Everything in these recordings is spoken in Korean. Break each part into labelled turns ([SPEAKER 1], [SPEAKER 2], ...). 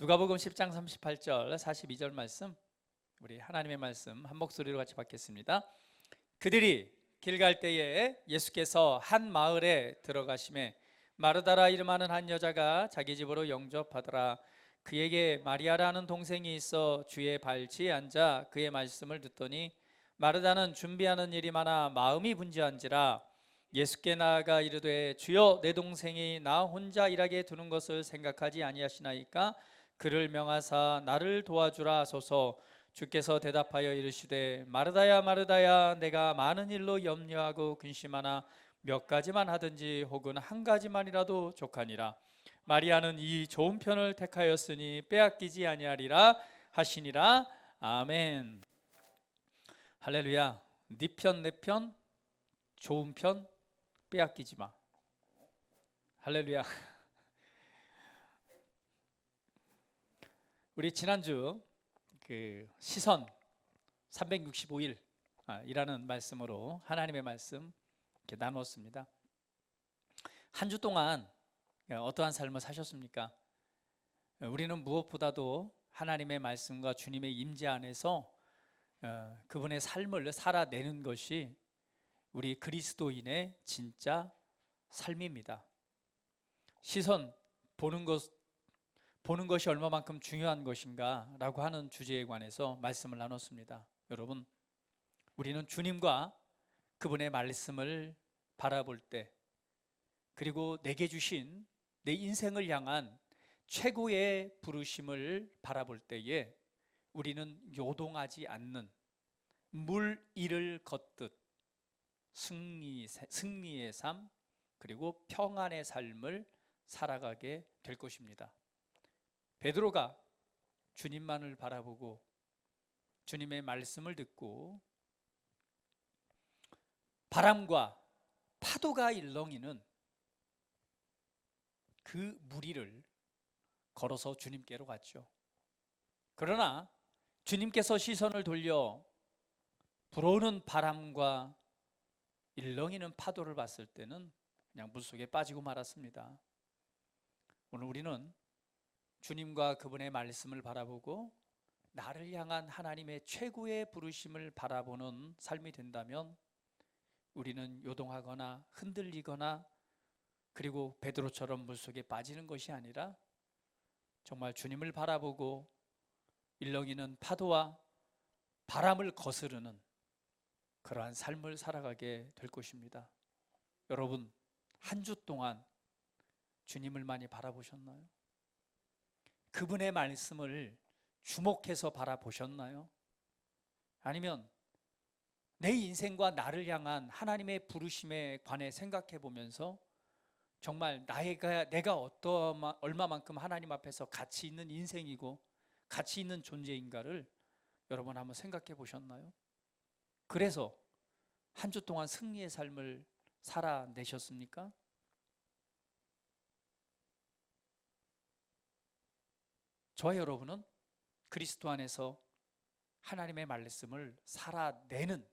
[SPEAKER 1] 누가복음 10장 38절 42절 말씀, 우리 하나님의 말씀 한 목소리로 같이 받겠습니다. 그들이 길 갈 때에 예수께서 한 마을에 들어가심에 마르다라 이름하는 한 여자가 자기 집으로 영접하더라. 그에게 마리아라는 동생이 있어 주의 발치에 앉아 그의 말씀을 듣더니 마르다는 준비하는 일이 많아 마음이 분주한지라 예수께 나아가 이르되 주여, 내 동생이 나 혼자 일하게 두는 것을 생각하지 아니하시나이까? 그를 명하사 나를 도와주라 하소서. 주께서 대답하여 이르시되 마르다야 마르다야, 내가 많은 일로 염려하고 근심하나 몇 가지만 하든지 혹은 한 가지만이라도 족하니라. 마리아는 이 좋은 편을 택하였으니 빼앗기지 아니하리라 하시니라. 아멘. 할렐루야. 네 편, 내 편, 좋은 편 빼앗기지 마. 할렐루야. 우리 지난주 그 시선 365일 이라는 말씀으로 하나님의 말씀 이렇게 나누었습니다. 한 주 동안 어떠한 삶을 사셨습니까? 우리는 무엇보다도 하나님의 말씀과 주님의 임재 안에서 그분의 삶을 살아내는 것이 우리 그리스도인의 진짜 삶입니다. 시선, 보는 것이 얼마만큼 중요한 것인가 라고 하는 주제에 관해서 말씀을 나눴습니다. 여러분, 우리는 주님과 그분의 말씀을 바라볼 때, 그리고 내게 주신 내 인생을 향한 최고의 부르심을 바라볼 때에 우리는 요동하지 않는 물 위를 걷듯 승리의 삶, 그리고 평안의 삶을 살아가게 될 것입니다. 베드로가 주님만을 바라보고 주님의 말씀을 듣고 바람과 파도가 일렁이는 그 무리를 걸어서 주님께로 갔죠. 그러나 주님께서 시선을 돌려 불어오는 바람과 일렁이는 파도를 봤을 때는 그냥 물속에 빠지고 말았습니다. 오늘 우리는 주님과 그분의 말씀을 바라보고 나를 향한 하나님의 최고의 부르심을 바라보는 삶이 된다면 우리는 요동하거나 흔들리거나 그리고 베드로처럼 물속에 빠지는 것이 아니라 정말 주님을 바라보고 일렁이는 파도와 바람을 거스르는 그러한 삶을 살아가게 될 것입니다. 여러분, 한 주 동안 주님을 많이 바라보셨나요? 그분의 말씀을 주목해서 바라보셨나요? 아니면 내 인생과 나를 향한 하나님의 부르심에 관해 생각해 보면서 정말 내가 얼마만큼 하나님 앞에서 가치 있는 인생이고 가치 있는 존재인가를 여러분 한번 생각해 보셨나요? 그래서 한 주 동안 승리의 삶을 살아내셨습니까? 저와 여러분은 그리스도 안에서 하나님의 말씀을 살아내는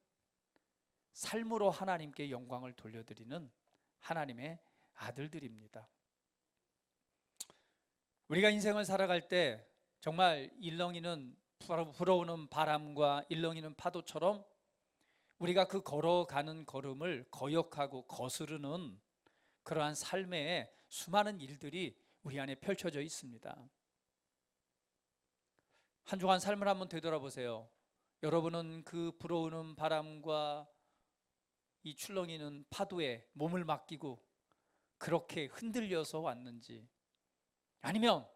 [SPEAKER 1] 삶으로 하나님께 영광을 돌려드리는 하나님의 아들들입니다. 우리가 인생을 살아갈 때 정말 불어오는 바람과 일렁이는 파도처럼 우리가 그 걸어가는 걸음을 거역하고 거스르는 그러한 삶의 수많은 일들이 우리 안에 펼쳐져 있습니다. 한 주간 삶을 한번 되돌아보세요. 여러분은 그 불어오는 바람과 이 출렁이는 파도에 몸을 맡기고 그렇게 흔들려서 왔는지, 아니면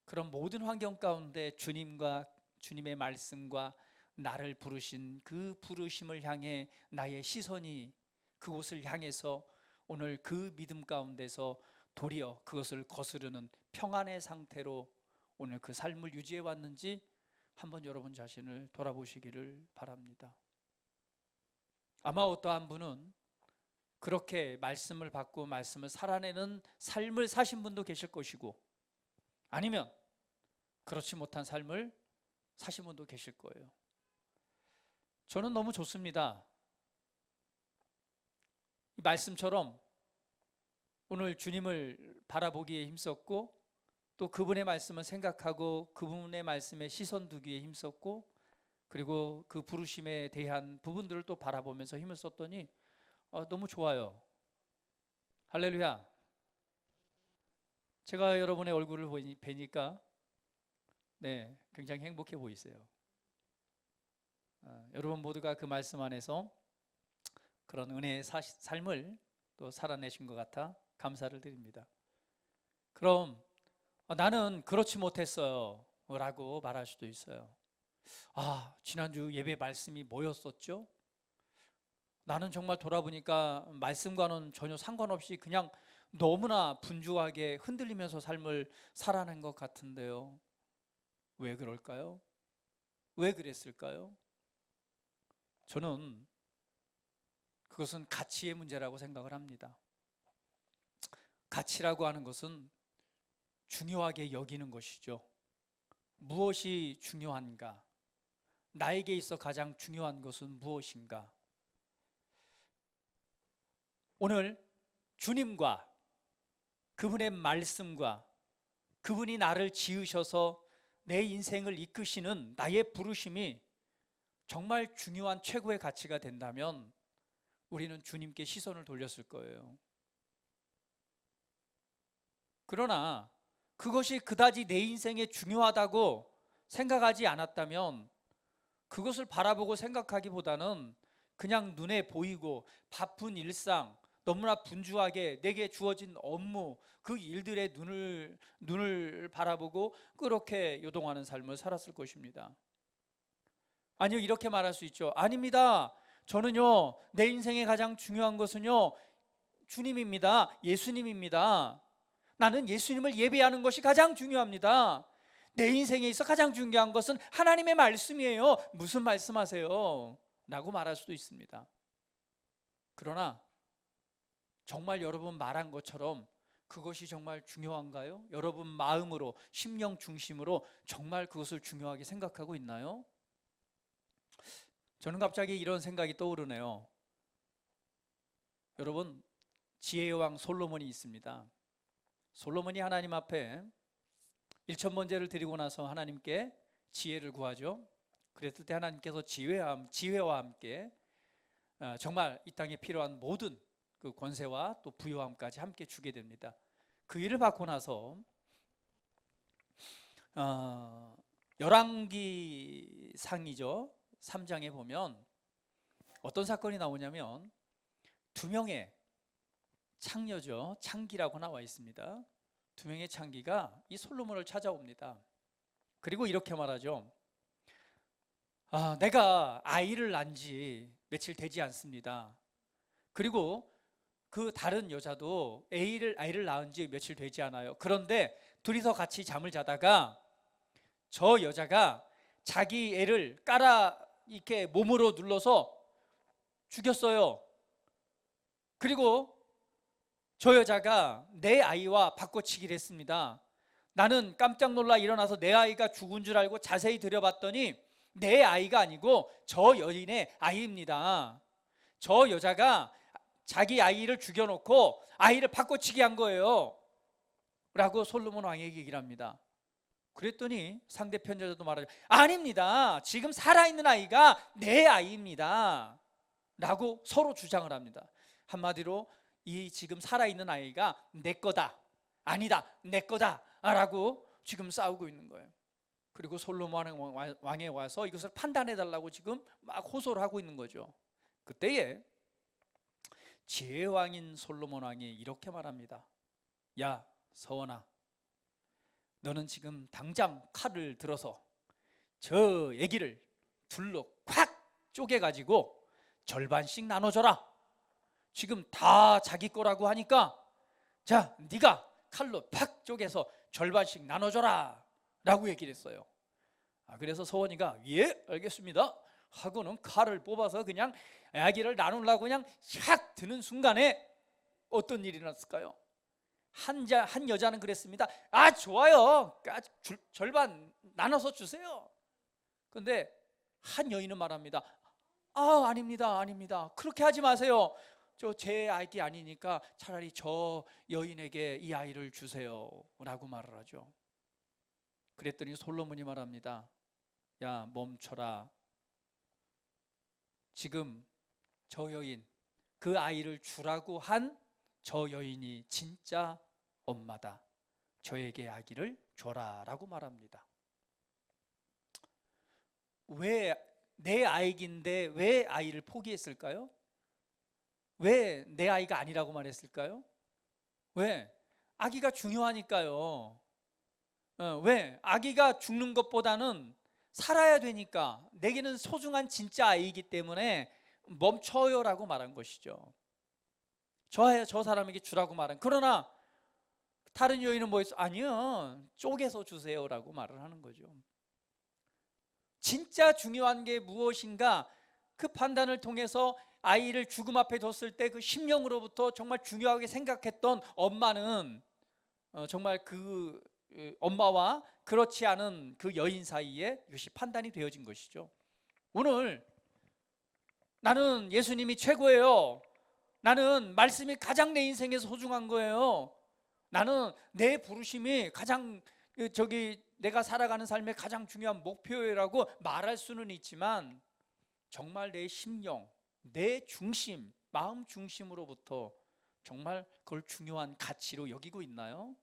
[SPEAKER 1] 그런 모든 환경 가운데 주님과 주님의 말씀과 나를 부르신 그 부르심을 향해 나의 시선이 그곳을 향해서 오늘 그 믿음 가운데서 도리어 그것을 거스르는 평안의 상태로 오늘 그 삶을 유지해 왔는지 한번 여러분 자신을 돌아보시기를 바랍니다. 아마 어떠한 분은 그렇게 말씀을 받고 말씀을 살아내는 삶을 사신 분도 계실 것이고, 아니면 그렇지 못한 삶을 사신 분도 계실 거예요. 저는 너무 좋습니다. 이 말씀처럼 오늘 주님을 바라보기에 힘썼고 또 그분의 말씀을 생각하고 그분의 말씀에 시선 두기에 힘썼고, 그리고 그 부르심에 대한 부분들을 또 바라보면서 힘을 썼더니 너무 좋아요. 할렐루야. 제가 여러분의 얼굴을 뵈니까 네, 굉장히 행복해 보이세요. 여러분 모두가 그 말씀 안에서 그런 은혜의 삶을 또 살아내신 것 같아 감사를 드립니다. 그럼 나는 그렇지 못했어요 라고 말할 수도 있어요. 지난주 예배 말씀이 뭐였었죠? 나는 정말 돌아보니까 말씀과는 전혀 상관없이 그냥 너무나 분주하게 흔들리면서 삶을 살아낸 것 같은데요. 왜 그럴까요? 왜 그랬을까요? 저는 그것은 가치의 문제라고 생각을 합니다. 가치라고 하는 것은 중요하게 여기는 것이죠. 무엇이 중요한가? 나에게 있어 가장 중요한 것은 무엇인가? 오늘 주님과 그분의 말씀과 그분이 나를 지으셔서 내 인생을 이끄시는 나의 부르심이 정말 중요한 최고의 가치가 된다면 우리는 주님께 시선을 돌렸을 거예요. 그러나 그것이 그다지 내 인생에 중요하다고 생각하지 않았다면 그것을 바라보고 생각하기보다는 그냥 눈에 보이고 바쁜 일상, 너무나 분주하게 내게 주어진 업무, 그 일들의 눈을 바라보고 그렇게 요동하는 삶을 살았을 것입니다. 아니요, 이렇게 말할 수 있죠. 아닙니다. 저는요, 내 인생에 가장 중요한 것은요, 주님입니다. 예수님입니다. 나는 예수님을 예배하는 것이 가장 중요합니다. 내 인생에 있어 가장 중요한 것은 하나님의 말씀이에요. 무슨 말씀하세요? 라고 말할 수도 있습니다. 그러나 정말 여러분 말한 것처럼 그것이 정말 중요한가요? 여러분 마음으로, 심령 중심으로 정말 그것을 중요하게 생각하고 있나요? 저는 갑자기 이런 생각이 떠오르네요. 여러분, 지혜의 왕 솔로몬이 있습니다. 솔로몬이 하나님 앞에 1,000번제를 드리고 나서 하나님께 지혜를 구하죠. 그랬을 때 하나님께서 지혜와 함께 정말 이 땅에 필요한 모든 그 권세와 또 부요함까지 함께 주게 됩니다. 그 일을 받고 나서 열왕기상이죠. 3장에 보면 어떤 사건이 나오냐면 두 명의 창녀죠. 창기라고 나와 있습니다. 두 명의 창기가 이 솔로몬을 찾아옵니다. 그리고 이렇게 말하죠. 내가 아이를 낳은 지 며칠 되지 않습니다. 그리고 그 다른 여자도 아이를 낳은 지 며칠 되지 않아요. 그런데 둘이서 같이 잠을 자다가 저 여자가 자기 애를 이렇게 몸으로 눌러서 죽였어요. 그리고 저 여자가 내 아이와 바꿔치기를 했습니다. 나는 깜짝 놀라 일어나서 내 아이가 죽은 줄 알고 자세히 들여봤더니 내 아이가 아니고 저 여인의 아이입니다. 저 여자가 자기 아이를 죽여놓고 아이를 바꿔치기 한 거예요 라고 솔로몬 왕에게 얘기를 합니다. 그랬더니 상대편 여자도 말하죠. 아닙니다. 지금 살아있는 아이가 내 아이입니다 라고 서로 주장을 합니다. 한마디로 이 지금 살아있는 아이가 내 거다, 아니다, 내 거다 라고 지금 싸우고 있는 거예요. 그리고 솔로몬 왕에 와서 이것을 판단해달라고 지금 막 호소를 하고 있는 거죠. 그때에 지혜왕인 솔로몬 왕이 이렇게 말합니다. 야 서원아, 너는 지금 당장 칼을 들어서 저 애기를 둘로 콱 쪼개가지고 절반씩 나눠줘라. 지금 다 자기 거라고 하니까 자, 네가 칼로 팍 쪼개서 절반씩 나눠줘라 라고 얘기를 했어요. 그래서 서원이가 예 알겠습니다 하고는 칼을 뽑아서 그냥 아기를 나누려고 그냥 샥 드는 순간에 어떤 일이 났을까요? 한 여자는 그랬습니다. 좋아요, 절반 나눠서 주세요. 그런데 한 여인은 말합니다. 아닙니다. 그렇게 하지 마세요. 제 아기 아니니까 차라리 저 여인에게 이 아이를 주세요 라고 말을 하죠. 그랬더니 솔로몬이 말합니다. 야, 멈춰라. 지금 저 여인, 그 아이를 주라고 한 저 여인이 진짜 엄마다. 저에게 아기를 줘라 라고 말합니다. 왜 내 아이인데 왜 아이를 포기했을까요? 왜 내 아이가 아니라고 말했을까요? 왜? 아기가 중요하니까요. 왜? 아기가 죽는 것보다는 살아야 되니까, 내게는 소중한 진짜 아이이기 때문에 멈춰요라고 말한 것이죠. 저 사람에게 주라고 말한. 그러나 다른 여인은 뭐였어? 아니요, 쪼개서 주세요라고 말을 하는 거죠. 진짜 중요한 게 무엇인가, 그 판단을 통해서 아이를 죽음 앞에 뒀을 때 그 심령으로부터 정말 중요하게 생각했던 엄마는 정말 그 엄마와 그렇지 않은 그 여인 사이에 이것이 판단이 되어진 것이죠. 오늘 나는 예수님이 최고예요. 나는 말씀이 가장 내 인생에서 소중한 거예요. 나는 내 부르심이 가장 내가 살아가는 삶의 가장 중요한 목표라고 말할 수는 있지만, 정말 내 심령, 내 중심, 마음 중심으로부터 정말 그걸 중요한 가치로 여기고 있나요?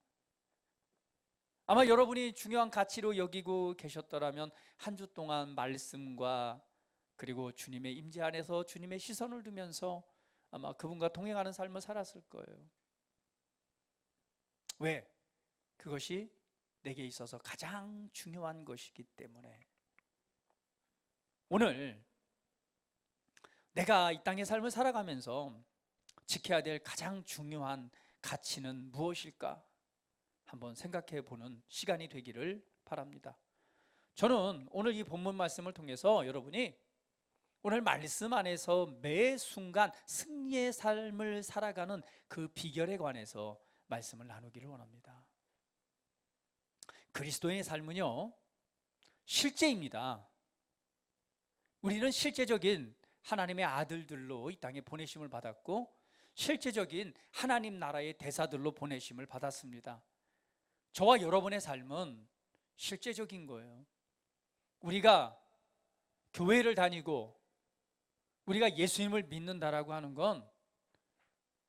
[SPEAKER 1] 아마 여러분이 중요한 가치로 여기고 계셨더라면 한 주 동안 말씀과 그리고 주님의 임재 안에서 주님의 시선을 두면서 아마 그분과 동행하는 삶을 살았을 거예요. 왜? 그것이 내게 있어서 가장 중요한 것이기 때문에. 오늘 내가 이 땅의 삶을 살아가면서 지켜야 될 가장 중요한 가치는 무엇일까? 한번 생각해 보는 시간이 되기를 바랍니다. 저는 오늘 이 본문 말씀을 통해서 여러분이 오늘 말씀 안에서 매 순간 승리의 삶을 살아가는 그 비결에 관해서 말씀을 나누기를 원합니다. 그리스도인의 삶은요, 실제입니다. 우리는 실제적인 하나님의 아들들로 이 땅에 보내심을 받았고, 실제적인 하나님 나라의 대사들로 보내심을 받았습니다. 저와 여러분의 삶은 실제적인 거예요. 우리가 교회를 다니고 우리가 예수님을 믿는다라고 하는 건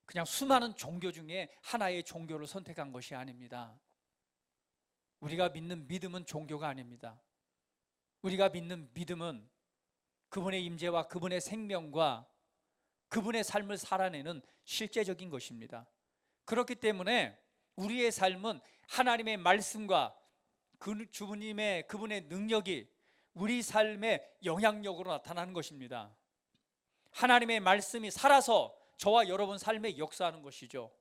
[SPEAKER 1] 그냥 수많은 종교 중에 하나의 종교를 선택한 것이 아닙니다. 우리가 믿는 믿음은 종교가 아닙니다. 우리가 믿는 믿음은 그분의 임재와 그분의 생명과 그분의 삶을 살아내는 실제적인 것입니다. 그렇기 때문에 우리의 삶은 하나님의 말씀과 그분의 능력이 우리 삶의 영향력으로 나타나는 것입니다. 하나님의 말씀이 살아서 저와 여러분 삶에 역사하는 것이죠.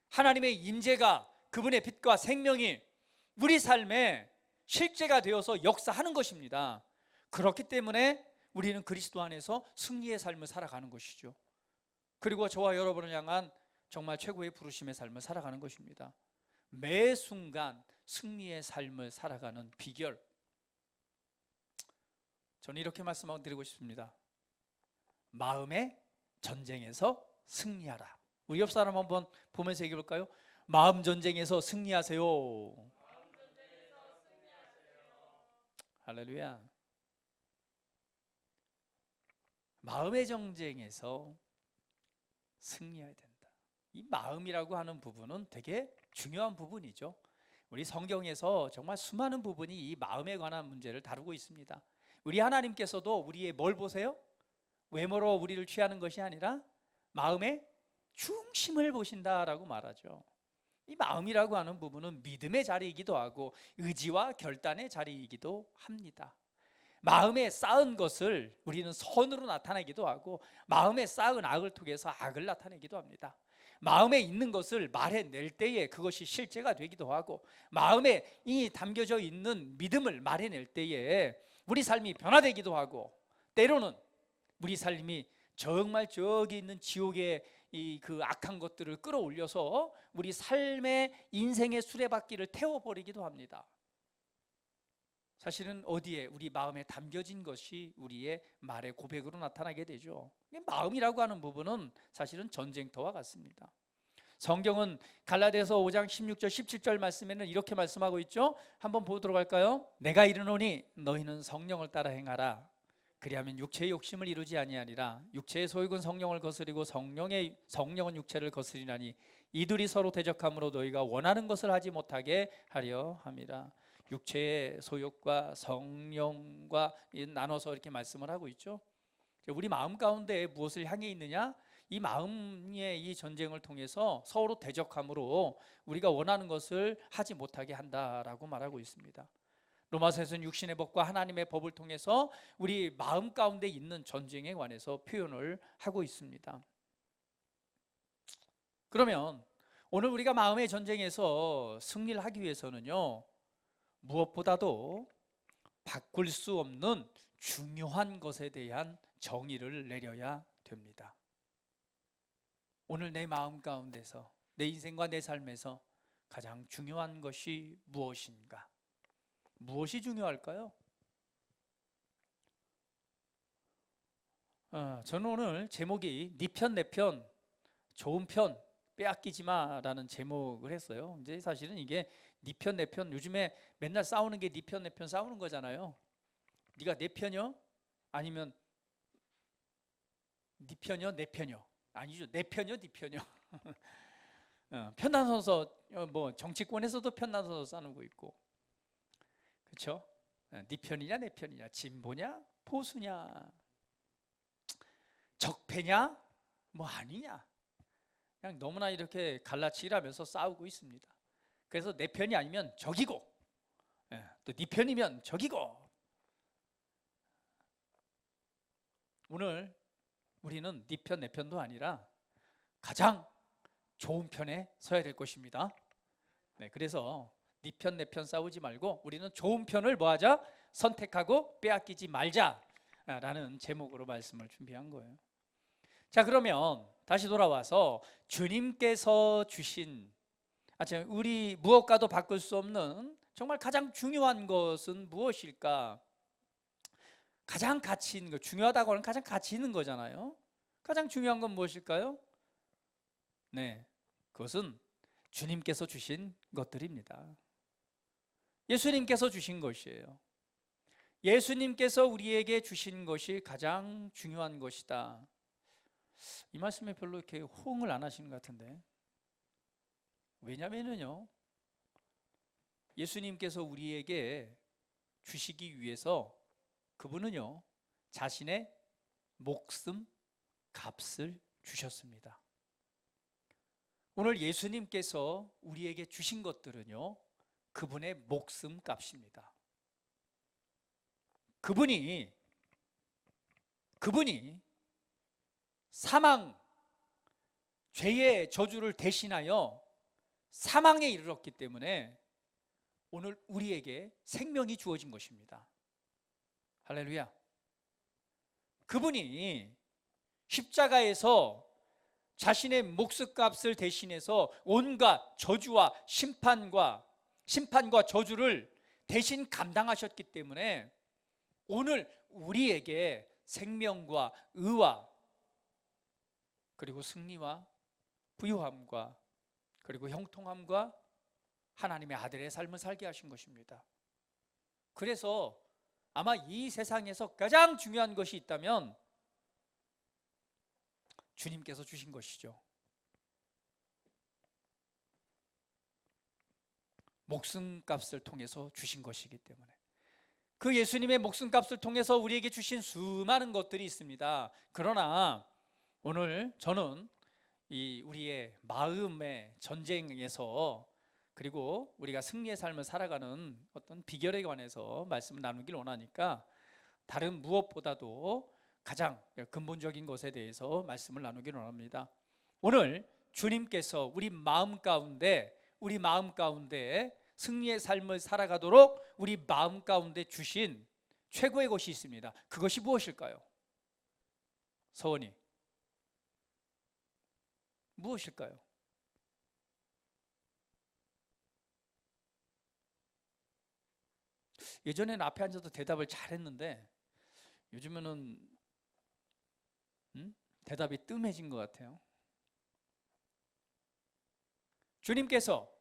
[SPEAKER 1] 하나님의 임재가, 그분의 빛과 생명이 우리 삶에 실제가 되어서 역사하는 것입니다. 그렇기 때문에 우리는 그리스도 안에서 승리의 삶을 살아가는 것이죠. 그리고 저와 여러분을 향한 정말 최고의 부르심의 삶을 살아가는 것입니다. 매 순간 승리의 삶을 살아가는 비결, 저는 이렇게 말씀을 드리고 싶습니다. 마음의 전쟁에서 승리하라. 우리 옆 사람 한번 보면서 얘기해 볼까요? 마음 전쟁에서 승리하세요. 할렐루야. 마음의 전쟁에서 승리해야 된다. 이 마음이라고 하는 부분은 되게 중요한 부분이죠. 우리 성경에서 정말 수많은 부분이 이 마음에 관한 문제를 다루고 있습니다. 우리 하나님께서도 우리의 뭘 보세요? 외모로 우리를 취하는 것이 아니라 마음의 중심을 보신다라고 말하죠. 이 마음이라고 하는 부분은 믿음의 자리이기도 하고 의지와 결단의 자리이기도 합니다. 마음에 쌓은 것을 우리는 선으로 나타내기도 하고, 마음에 쌓은 악을 통해서 악을 나타내기도 합니다. 마음에 있는 것을 말해낼 때에 그것이 실제가 되기도 하고, 마음에 이 담겨져 있는 믿음을 말해낼 때에 우리 삶이 변화되기도 하고, 때로는 우리 삶이 정말 저기 있는 지옥의 그 악한 것들을 끌어올려서 우리 삶의 인생의 수레바퀴를 태워버리기도 합니다. 사실은 어디에? 우리 마음에 담겨진 것이 우리의 말의 고백으로 나타나게 되죠. 마음이라고 하는 부분은 사실은 전쟁터와 같습니다. 성경은 갈라디아서 5장 16절 17절 말씀에는 이렇게 말씀하고 있죠. 한번 보도록 할까요? 내가 이르노니 너희는 성령을 따라 행하라. 그리하면 육체의 욕심을 이루지 아니하리라. 육체의 소욕은 성령을 거스리고 성령은 육체를 거스리나니 이들이 서로 대적함으로 너희가 원하는 것을 하지 못하게 하려 함이라. 육체의 소욕과 성령과 나눠서 이렇게 말씀을 하고 있죠. 우리 마음 가운데 무엇을 향해 있느냐? 이 마음의 이 전쟁을 통해서 서로 대적함으로 우리가 원하는 것을 하지 못하게 한다라고 말하고 있습니다. 로마서에서는 육신의 법과 하나님의 법을 통해서 우리 마음 가운데 있는 전쟁에 관해서 표현을 하고 있습니다. 그러면 오늘 우리가 마음의 전쟁에서 승리를 하기 위해서는요, 무엇보다도 바꿀 수 없는 중요한 것에 대한 정의를 내려야 됩니다. 오늘 내 마음 가운데서, 내 인생과 내 삶에서 가장 중요한 것이 무엇인가? 무엇이 중요할까요? 저는 오늘 제목이 네 편 내 편 좋은 편 빼앗기지 마라는 제목을 했어요. 이제 사실은 이게 네 편 내 편, 요즘에 맨날 싸우는 게 네 편 내 편 싸우는 거잖아요. 네가 내 편이요? 아니면 네 편이요? 내 편이요? 아니죠. 내 편이요? 네 편이요? 편 나눠서 뭐 정치권에서도 편 나눠서 싸우고 있고, 그렇죠? 네 편이냐 내 편이냐, 진보냐 보수냐, 적폐냐 뭐 아니냐, 그냥 너무나 이렇게 갈라치기하면서 싸우고 있습니다. 그래서 내 편이 아니면 적이고, 또 네 편이면 적이고. 오늘 우리는 네 편 내 편도 아니라 가장 좋은 편에 서야 될 것입니다. 그래서 네 편 내 편 싸우지 말고 우리는 좋은 편을 뭐하자? 선택하고 빼앗기지 말자라는 제목으로 말씀을 준비한 거예요. 자, 그러면 다시 돌아와서 주님께서 주신 우리 무엇과도 바꿀 수 없는 정말 가장 중요한 것은 무엇일까? 가장 가치 있는 거, 중요하다고 하는 가장 가치 있는 거잖아요. 가장 중요한 건 무엇일까요? 네, 그것은 주님께서 주신 것들입니다. 예수님께서 주신 것이에요. 예수님께서 우리에게 주신 것이 가장 중요한 것이다. 이 말씀에 별로 이렇게 호응을 안 하시는 것 같은데, 왜냐면은요, 예수님께서 우리에게 주시기 위해서 그분은요, 자신의 목숨 값을 주셨습니다. 오늘 예수님께서 우리에게 주신 것들은요, 그분의 목숨 값입니다. 그분이 사망, 죄의 저주를 대신하여 사망에 이르렀기 때문에 오늘 우리에게 생명이 주어진 것입니다. 할렐루야. 그분이 십자가에서 자신의 목숨값을 대신해서 온갖 저주와 심판과 저주를 대신 감당하셨기 때문에 오늘 우리에게 생명과 의와 그리고 승리와 부유함과 그리고 형통함과 하나님의 아들의 삶을 살게 하신 것입니다. 그래서 아마 이 세상에서 가장 중요한 것이 있다면 주님께서 주신 것이죠. 목숨값을 통해서 주신 것이기 때문에, 그 예수님의 목숨값을 통해서 우리에게 주신 수많은 것들이 있습니다. 그러나 오늘 저는 이 우리의 마음의 전쟁에서 그리고 우리가 승리의 삶을 살아가는 어떤 비결에 관해서 말씀을 나누길 원하니까 다른 무엇보다도 가장 근본적인 것에 대해서 말씀을 나누길 원합니다. 오늘 주님께서 우리 마음 가운데 승리의 삶을 살아가도록 우리 마음 가운데 주신 최고의 것이 있습니다. 그것이 무엇일까요? 서원이 무엇일까요? 예전에는 앞에 앉아서 대답을 잘했는데 요즘에는 대답이 뜸해진 것 같아요. 주님께서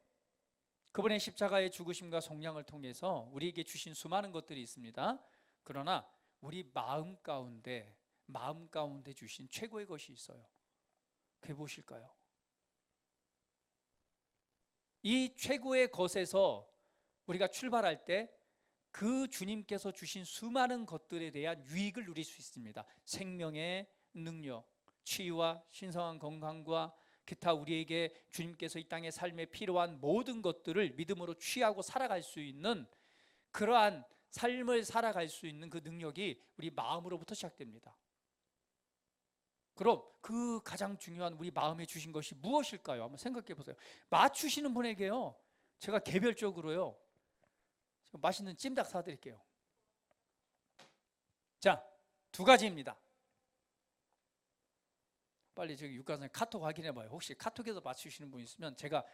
[SPEAKER 1] 그분의 십자가의 죽으심과 속량을 통해서 우리에게 주신 수많은 것들이 있습니다. 그러나 우리 마음 가운데 주신 최고의 것이 있어요. 그게 무엇일까요? 이 최고의 것에서 우리가 출발할 때 그 주님께서 주신 수많은 것들에 대한 유익을 누릴 수 있습니다. 생명의 능력, 치유와 신성한 건강과 기타 우리에게 주님께서 이 땅의 삶에 필요한 모든 것들을 믿음으로 취하고 살아갈 수 있는 그러한 삶을 살아갈 수 있는 그 능력이 우리 마음으로부터 시작됩니다. 그럼 그 가장 중요한 우리 마음에 주신 것이 무엇일까요? 한번 생각해 보세요. 맞추시는 분에게요, 제가 개별적으로요, 맛있는 찜닭 사드릴게요. 자, 두 가지입니다. 빨리 저기 육가선생님 카톡 확인해봐요. 혹시 카톡에서 맞추시는 분 있으면 제가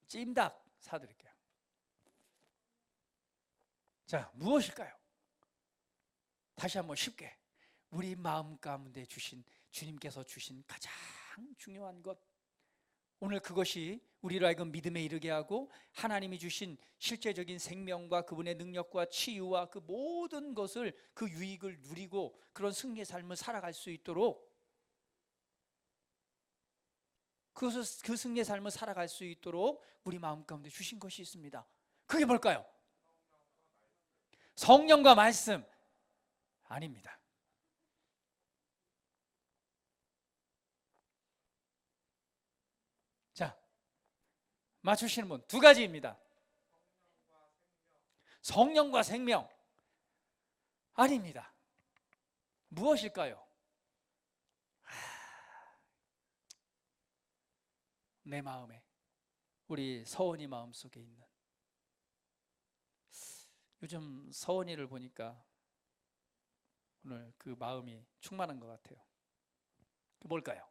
[SPEAKER 1] 찜닭 사드릴게요. 자, 무엇일까요? 다시 한번 쉽게, 우리 마음 가운데 주님께서 주신 가장 중요한 것, 오늘 그것이 우리로 하여금 믿음에 이르게 하고 하나님이 주신 실제적인 생명과 그분의 능력과 치유와 그 모든 것을, 그 유익을 누리고 그런 승리의 삶을 살아갈 수 있도록, 그 승리의 삶을 살아갈 수 있도록 우리 마음 가운데 주신 것이 있습니다. 그게 뭘까요? 성령과 말씀 아닙니다. 자, 맞추시는 분 두 가지입니다. 성령과 생명 아닙니다. 무엇일까요? 내 마음에, 우리 서원이 마음속에 있는, 요즘 서원이를 보니까 오늘 그 마음이 충만한 것 같아요. 뭘까요?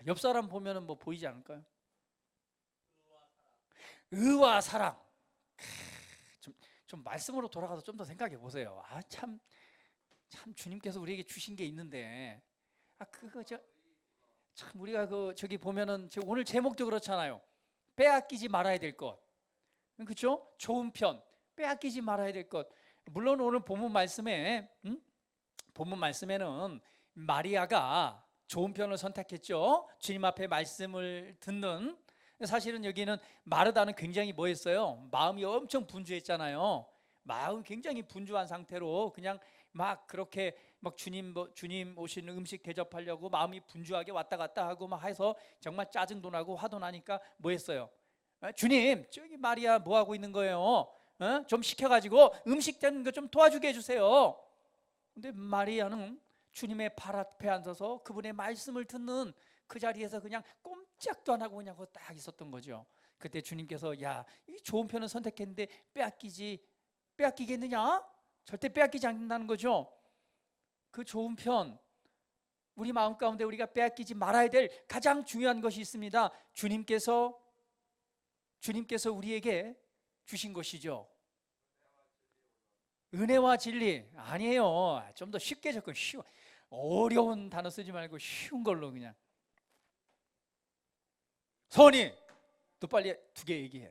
[SPEAKER 1] 옆 사람 보면은 뭐 보이지 않을까요? 의와 사랑. 좀 말씀으로 돌아가서 좀 더 생각해 보세요. 참 주님께서 우리에게 주신 게 있는데, 그거 참 우리가 저기 보면은 오늘 제목도 그렇잖아요. 빼앗기지 말아야 될 것. 그렇죠? 좋은 편, 빼앗기지 말아야 될 것. 물론 오늘 본문 말씀에는 마리아가 좋은 편을 선택했죠. 주님 앞에 말씀을 듣는. 사실은 여기는 마르다는 굉장히 뭐 했어요? 마음이 엄청 분주했잖아요. 마음 굉장히 분주한 상태로 그냥 막 그렇게 막 주님 오시는 음식 대접하려고 마음이 분주하게 왔다 갔다 하고 막 해서 정말 짜증도 나고 화도 나니까 뭐 했어요? 주님, 저기 마리아 뭐 하고 있는 거예요? 좀 시켜가지고 음식 되는 거 좀 도와주게 해주세요. 근데 마리아는 주님의 발 앞에 앉아서 그분의 말씀을 듣는 그 자리에서 그냥 꼼짝도 안 하고 그냥 딱 있었던 거죠. 그때 주님께서, 야, 이 좋은 편을 선택했는데 빼앗기겠느냐? 절대 빼앗기지 않는다는 거죠. 그 좋은 편, 우리 마음 가운데 우리가 빼앗기지 말아야 될 가장 중요한 것이 있습니다. 주님께서 우리에게 주신 것이죠. 은혜와 진리. 아니에요. 좀 더 쉽게 접근, 어려운 단어 쓰지 말고 쉬운 걸로 그냥. 서원이, 너 빨리 두 개 얘기해.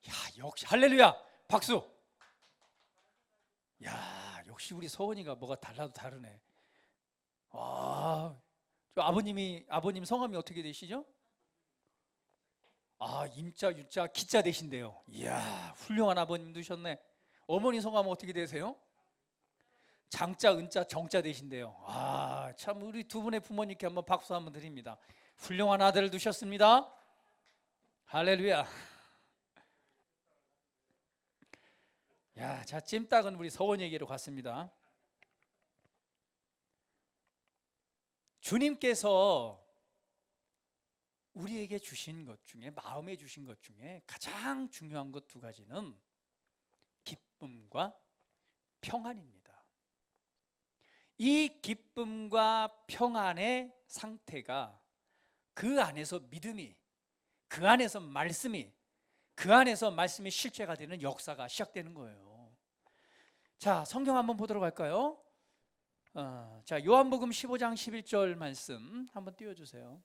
[SPEAKER 1] 야, 역시 할렐루야, 박수. 야, 역시 우리 서원이가 뭐가 달라도 다르네. 아버님 성함이 어떻게 되시죠? 임자, 유자, 기자 되신대요. 이야, 훌륭한 아버님 두셨네. 어머니 성함은 어떻게 되세요? 장자, 은자, 정자 되신대요. 참 우리 두 분의 부모님께 한번 박수 한번 드립니다. 훌륭한 아들을 두셨습니다. 할렐루야. 야, 자, 찜닭은 우리 서원에게로 갔습니다. 주님께서 우리에게 주신 것 중에, 마음에 주신 것 중에 가장 중요한 것 두 가지는 기쁨과 평안입니다. 이 기쁨과 평안의 상태가 그 안에서 믿음이, 그 안에서 말씀이, 그 안에서 말씀이 실제가 되는 역사가 시작되는 거예요. 자, 성경 한번 보도록 할까요? 자, 요한복음 15장 11절 말씀 한번 띄워주세요.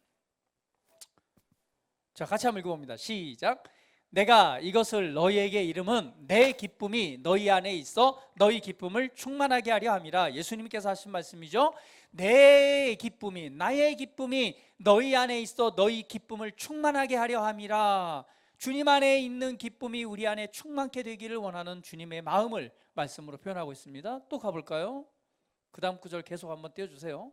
[SPEAKER 1] 자, 같이 한번 읽어봅니다. 시작. 내가 이것을 너희에게 이름은 내 기쁨이 너희 안에 있어 너희 기쁨을 충만하게 하려 함이라. 예수님께서 하신 말씀이죠. 내 기쁨이, 나의 기쁨이 너희 안에 있어 너희 기쁨을 충만하게 하려 함이라. 주님 안에 있는 기쁨이 우리 안에 충만케 되기를 원하는 주님의 마음을 말씀으로 표현하고 있습니다. 또 가볼까요? 그 다음 구절 계속 한번 띄워주세요.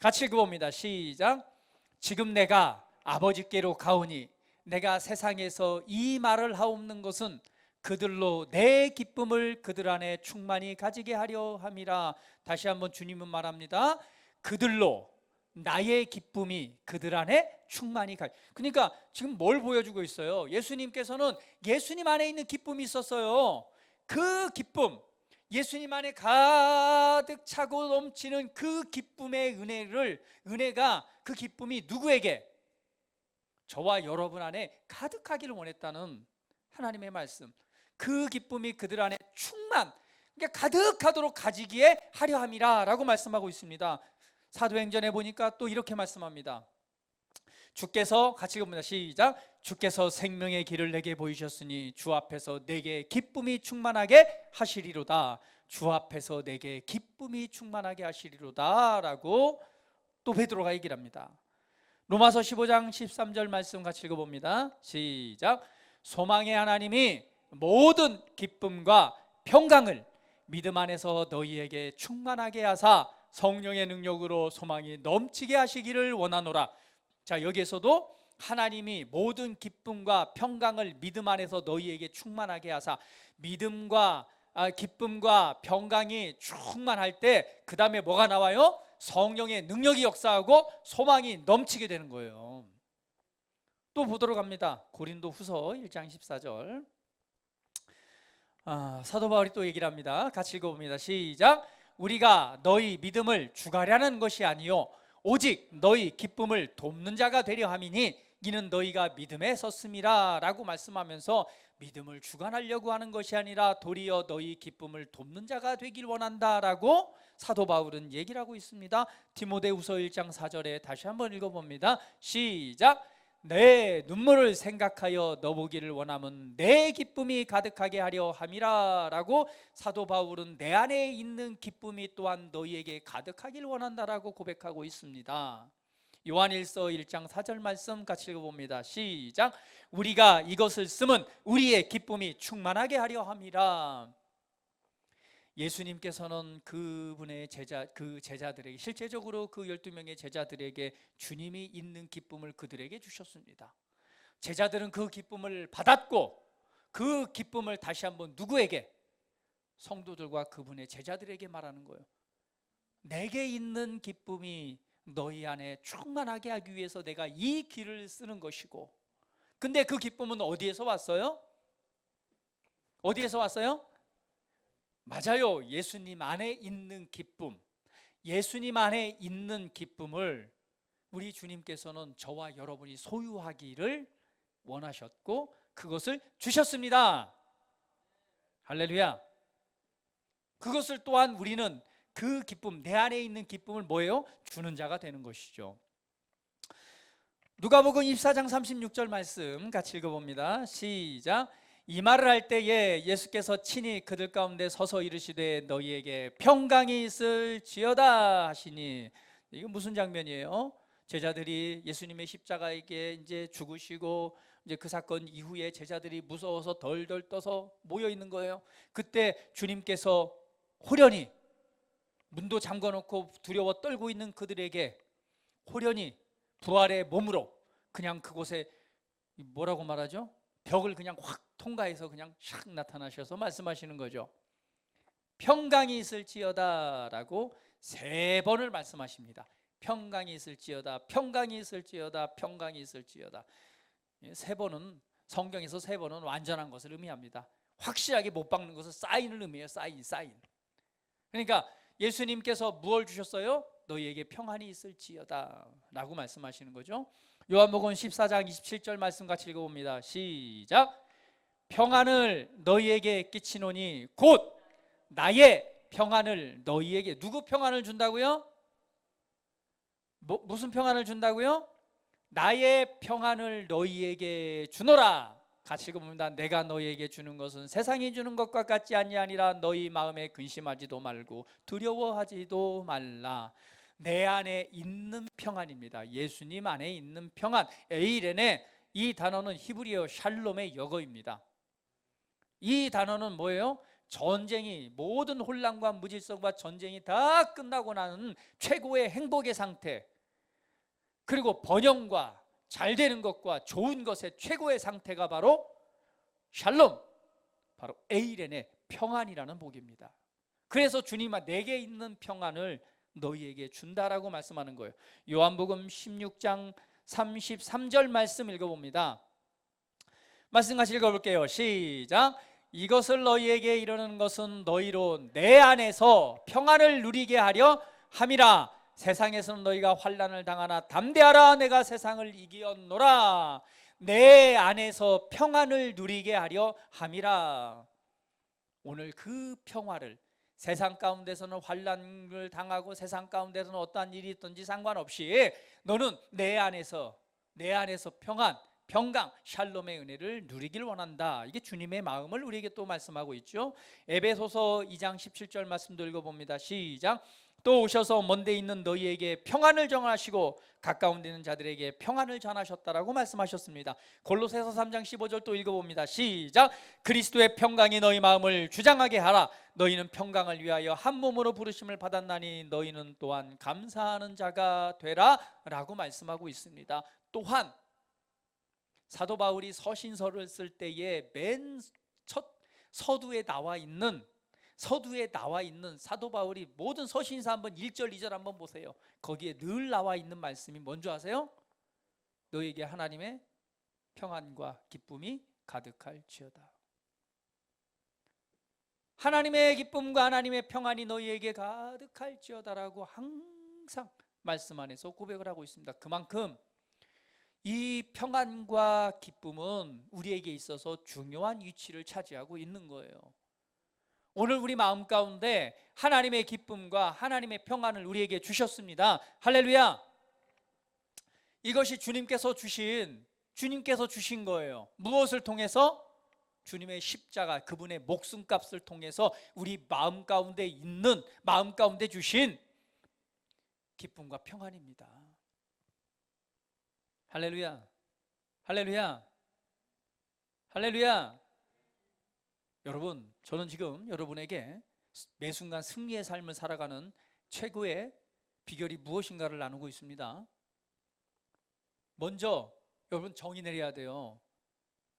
[SPEAKER 1] 같이 읽어봅니다. 시작. 지금 내가 아버지께로 가오니 내가 세상에서 이 말을 하옵는 것은 그들로 내 기쁨을 그들 안에 충만히 가지게 하려 함이라. 다시 한번 주님은 말합니다. 그들로 나의 기쁨이 그들 안에 충만히 가. 그러니까 지금 뭘 보여주고 있어요? 예수님께서는 예수님 안에 있는 기쁨이 있었어요. 그 기쁨, 예수님 안에 가득 차고 넘치는 그 기쁨의 은혜가 그 기쁨이 누구에게? 저와 여러분 안에 가득하기를 원했다는 하나님의 말씀. 그 기쁨이 그들 안에 그러니까 가득하도록 가지기에 하려 함이라 라고 말씀하고 있습니다. 사도행전에 보니까 또 이렇게 말씀합니다. 주께서, 같이 읽어봅니다. 시작. 주께서 생명의 길을 내게 보이셨으니 주 앞에서 내게 기쁨이 충만하게 하시리로다. 주 앞에서 내게 기쁨이 충만하게 하시리로다 라고 또 베드로가 얘기를 합니다. 로마서 15장 13절 말씀 같이 읽어봅니다. 시작. 소망의 하나님이 모든 기쁨과 평강을 믿음 안에서 너희에게 충만하게 하사 성령의 능력으로 소망이 넘치게 하시기를 원하노라. 자, 여기에서도 하나님이 모든 기쁨과 평강을 믿음 안에서 너희에게 충만하게 하사, 믿음과 기쁨과 평강이 충만할 때 그 다음에 뭐가 나와요? 성령의 능력이 역사하고 소망이 넘치게 되는 거예요. 또 보도록 합니다. 고린도 후서 1장 14절. 사도 바울이 또 얘기를 합니다. 같이 읽어봅니다. 시작. 우리가 너희 믿음을 주가려는 것이 아니요 오직 너희 기쁨을 돕는 자가 되려 함이니 이는 너희가 믿음에 섰음이라 라고 말씀하면서 믿음을 주관하려고 하는 것이 아니라 도리어 너희 기쁨을 돕는 자가 되길 원한다라고 사도 바울은 얘기를 하고 있습니다. 디모데후서 1장 4절에 다시 한번 읽어봅니다. 시작. 내 눈물을 생각하여 너보기를 원하면 내 기쁨이 가득하게 하려 함이라 라고 사도 바울은 내 안에 있는 기쁨이 또한 너희에게 가득하길 원한다라고 고백하고 있습니다. 요한일서 1장 4절 말씀 같이 읽어봅니다. 시작. 우리가 이것을 쓰면 우리의 기쁨이 충만하게 하려 함이라. 예수님께서는 그분의 제자들에게, 실제적으로 그 12명의 제자들에게 주님이 있는 기쁨을 그들에게 주셨습니다. 제자들은 그 기쁨을 받았고 그 기쁨을 다시 한번 누구에게? 성도들과 그분의 제자들에게 말하는 거예요. 내게 있는 기쁨이 너희 안에 충만하게 하기 위해서 내가 이 길을 쓰는 것이고, 근데 그 기쁨은 어디에서 왔어요? 어디에서 왔어요? 맞아요. 예수님 안에 있는 기쁨, 예수님 안에 있는 기쁨을 우리 주님께서는 저와 여러분이 소유하기를 원하셨고 그것을 주셨습니다. 할렐루야. 그것을 또한 우리는 그 기쁨, 내 안에 있는 기쁨을 뭐예요? 주는 자가 되는 것이죠. 누가복음 24장 36절 말씀 같이 읽어봅니다. 시작. 이 말을 할 때에 예수께서 친히 그들 가운데 서서 이르시되 너희에게 평강이 있을지어다 하시니, 이거 무슨 장면이에요? 제자들이 예수님의 십자가에게 이제 죽으시고 이제 그 사건 이후에 제자들이 무서워서 덜덜 떠서 모여 있는 거예요. 그때 주님께서 호련히 문도 잠궈 놓고 두려워 떨고 있는 그들에게 호련히 부활의 몸으로 그냥 그곳에 뭐라고 말하죠? 벽을 그냥 확 통과해서 그냥 샥 나타나셔서 말씀하시는 거죠. 평강이 있을지어다 라고 3번을 말씀하십니다. 평강이 있을지어다, 평강이 있을지어다, 평강이 있을지어다. 3번은, 성경에서 3번은 완전한 것을 의미합니다. 확실하게 못 박는 것을 사인을 의미해요. 사인. 그러니까 예수님께서 무엇을 주셨어요? 너희에게 평안이 있을지어다 라고 말씀하시는 거죠. 요한복음 14장 27절 말씀 같이 읽어봅니다. 시작. 평안을 너희에게 끼치노니 곧 나의 평안을 너희에게. 누구 평안을 준다고요? 무슨 평안을 준다고요? 나의 평안을 너희에게 주노라. 같이 읽어봅니다. 내가 너희에게 주는 것은 세상이 주는 것과 같지 아니하니라. 너희 마음에 근심하지도 말고 두려워하지도 말라. 내 안에 있는 평안입니다. 예수님 안에 있는 평안. 에이레네, 이 단어는 히브리어 샬롬의 역어입니다. 이 단어는 뭐예요? 전쟁이, 모든 혼란과 무질서과 전쟁이 다 끝나고 나는 최고의 행복의 상태, 그리고 번영과 잘 되는 것과 좋은 것의 최고의 상태가 바로 샬롬, 바로 에이렌의 평안이라는 복입니다. 그래서 주님아, 내게 있는 평안을 너희에게 준다라고 말씀하는 거예요. 요한복음 16장 33절 말씀 읽어봅니다. 말씀 같이 읽어볼게요. 시작. 이것을 너희에게 이르는 것은 너희로 내 안에서 평안을 누리게 하려 함이라. 세상에서는 너희가 환난을 당하나 담대하라. 내가 세상을 이기었노라. 내 안에서 평안을 누리게 하려 함이라. 오늘 그 평화를, 세상 가운데서는 환난을 당하고 세상 가운데서는 어떠한 일이 있든지 상관없이 너는 내 안에서 평안, 평강, 샬롬의 은혜를 누리길 원한다. 이게 주님의 마음을 우리에게 또 말씀하고 있죠. 에베소서 2장 17절 말씀도 읽어봅니다. 시작. 또 오셔서 먼데 있는 너희에게 평안을 정하시고 가까운 데 있는 자들에게 평안을 전하셨다라고 말씀하셨습니다. 골로새서 3장 15절 또 읽어봅니다. 시작. 그리스도의 평강이 너희 마음을 주장하게 하라. 너희는 평강을 위하여 한 몸으로 부르심을 받았나니 너희는 또한 감사하는 자가 되라 라고 말씀하고 있습니다. 또한 사도 바울이 서신서를 쓸 때에 맨 첫 서두에 나와 있는 사도 바울이 모든 서신서 한번 1절 2절 한번 보세요. 거기에 늘 나와 있는 말씀이 뭔지 아세요? 너에게 하나님의 평안과 기쁨이 가득할지어다. 하나님의 기쁨과 하나님의 평안이 너희에게 가득할지어다라고 항상 말씀 안에서 고백을 하고 있습니다. 그만큼 이 평안과 기쁨은 우리에게 있어서 중요한 위치를 차지하고 있는 거예요. 오늘 우리 마음 가운데 하나님의 기쁨과 하나님의 평안을 우리에게 주셨습니다. 할렐루야. 이것이 주님께서 주신 거예요. 무엇을 통해서? 주님의 십자가, 그분의 목숨값을 통해서 우리 마음 가운데 주신 기쁨과 평안입니다. 할렐루야. 할렐루야. 할렐루야. 여러분, 저는 지금 여러분에게 매 순간 승리의 삶을 살아가는 최고의 비결이 무엇인가를 나누고 있습니다. 먼저 여러분 정의 내려야 돼요.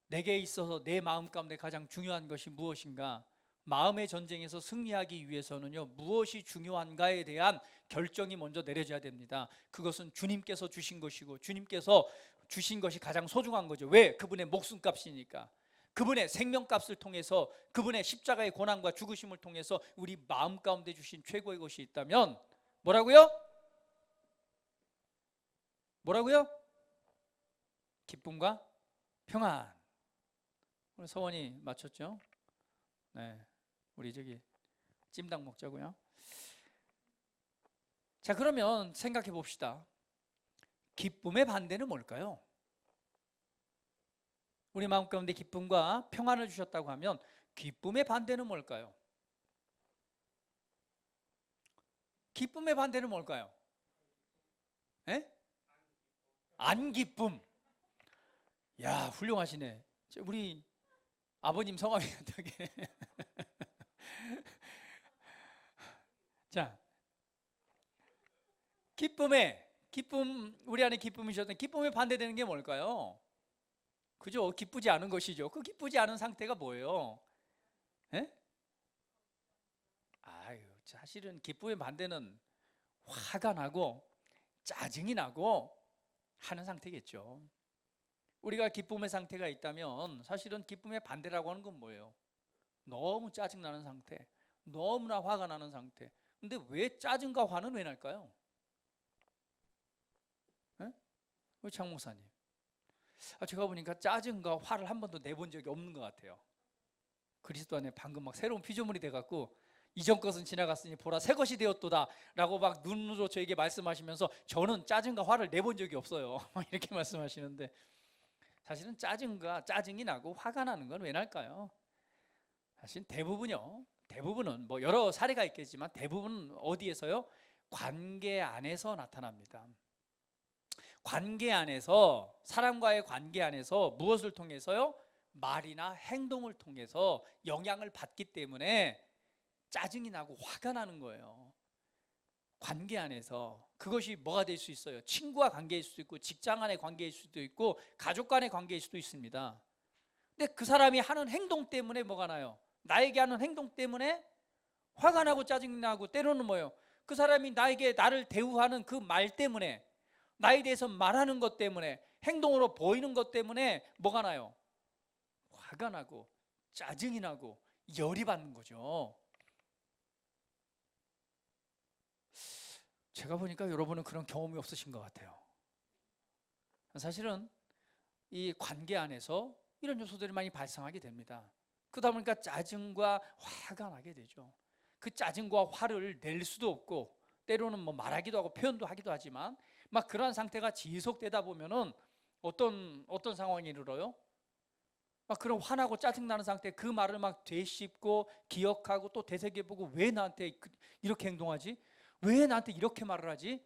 [SPEAKER 1] 내게 있어서 내 마음 가운데 가장 중요한 것이 무엇인가? 마음의 전쟁에서 승리하기 위해서는요, 무엇이 중요한가에 대한 결정이 먼저 내려져야 됩니다. 그것은 주님께서 주신 것이고 주님께서 주신 것이 가장 소중한 거죠. 왜? 그분의 목숨값이니까. 그분의 생명값을 통해서, 그분의 십자가의 고난과 죽으심을 통해서 우리 마음 가운데 주신 최고의 것이 있다면 뭐라고요? 기쁨과 평안. 오늘 서원이 맞췄죠? 네, 우리 저기 찜닭 먹자고요. 자, 그러면 생각해 봅시다. 기쁨의 반대는 뭘까요? 우리 마음 가운데 기쁨과 평안을 주셨다고 하면 기쁨의 반대는 뭘까요? 기쁨의 반대는 뭘까요? 에? 안 기쁨. 야, 훌륭하시네. 우리 아버님 성함이 어떻게? 자, 우리 안에 기쁨이셨던 기쁨에 반대되는 게 뭘까요? 그죠? 기쁘지 않은 것이죠. 그 기쁘지 않은 상태가 뭐예요? 에? 아유, 사실은 기쁨의 반대는 화가 나고 짜증이 나고 하는 상태겠죠. 우리가 기쁨의 상태가 있다면 사실은 기쁨의 반대라고 하는 건 뭐예요? 너무 짜증나는 상태, 너무나 화가 나는 상태. 근데 왜 짜증과 화는 왜 날까요? 우리 장 목사님, 제가 보니까 짜증과 화를 한 번도 내본 적이 없는 것 같아요. 그리스도 안에 방금 막 새로운 피조물이 돼갖고 이전 것은 지나갔으니 보라 새 것이 되었도다 라고 막 눈으로 저에게 말씀하시면서 저는 짜증과 화를 내본 적이 없어요. 이렇게 말씀하시는데, 사실은 짜증이 나고 화가 나는 건 왜 날까요? 사실 대부분은 뭐 여러 사례가 있겠지만 대부분은 어디에서요? 관계 안에서 나타납니다. 관계 안에서, 사람과의 관계 안에서 무엇을 통해서요? 말이나 행동을 통해서 영향을 받기 때문에 짜증이 나고 화가 나는 거예요. 관계 안에서. 그것이 뭐가 될 수 있어요? 친구와 관계일 수도 있고, 직장 안의 관계일 수도 있고, 가족 간의 관계일 수도 있습니다. 근데 그 사람이 하는 행동 때문에 뭐가 나요? 나에게 하는 행동 때문에 화가 나고 짜증이 나고, 때로는 뭐예요? 그 사람이 나를 대우하는 그 말 때문에, 나에 대해서 말하는 것 때문에, 행동으로 보이는 것 때문에 뭐가 나요? 화가 나고 짜증이 나고 열이 받는 거죠. 제가 보니까 여러분은 그런 경험이 없으신 것 같아요. 사실은 이 관계 안에서 이런 요소들이 많이 발생하게 됩니다. 그러다 보니까 짜증과 화가 나게 되죠. 그 짜증과 화를 낼 수도 없고, 때로는 뭐 말하기도 하고 표현도 하기도 하지만, 막 그러한 상태가 지속되다 보면은 어떤 상황이 이르러요? 막 그런 화나고 짜증나는 상태, 그 말을 막 되씹고 기억하고 또 되새겨보고, 왜 나한테 이렇게 행동하지? 왜 나한테 이렇게 말을 하지?